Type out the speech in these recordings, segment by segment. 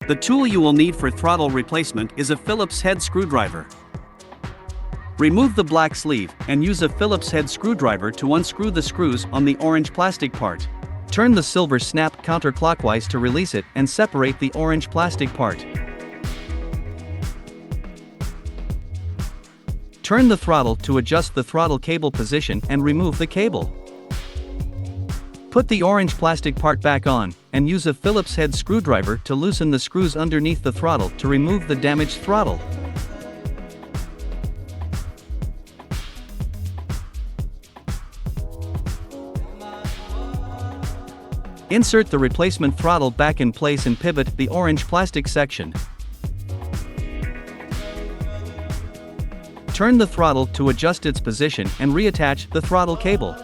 The tool you will need for throttle replacement is a Phillips head screwdriver. Remove the black sleeve and use a Phillips head screwdriver to unscrew the screws on the orange plastic part. Turn the silver snap counterclockwise to release it and separate the orange plastic part. Turn the throttle to adjust the throttle cable position and remove the cable. Put the orange plastic part back on, and use a Phillips head screwdriver to loosen the screws underneath the throttle to remove the damaged throttle. Insert the replacement throttle back in place and pivot the orange plastic section. Turn the throttle to adjust its position and reattach the throttle cable.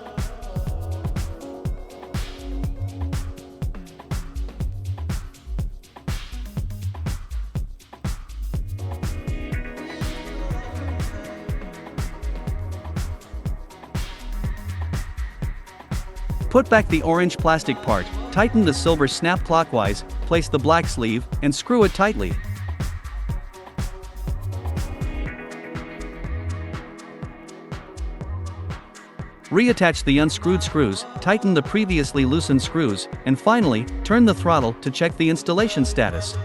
Put back the orange plastic part, tighten the silver snap clockwise, place the black sleeve, and screw it tightly. Reattach the unscrewed screws, tighten the previously loosened screws, and finally, turn the throttle to check the installation status.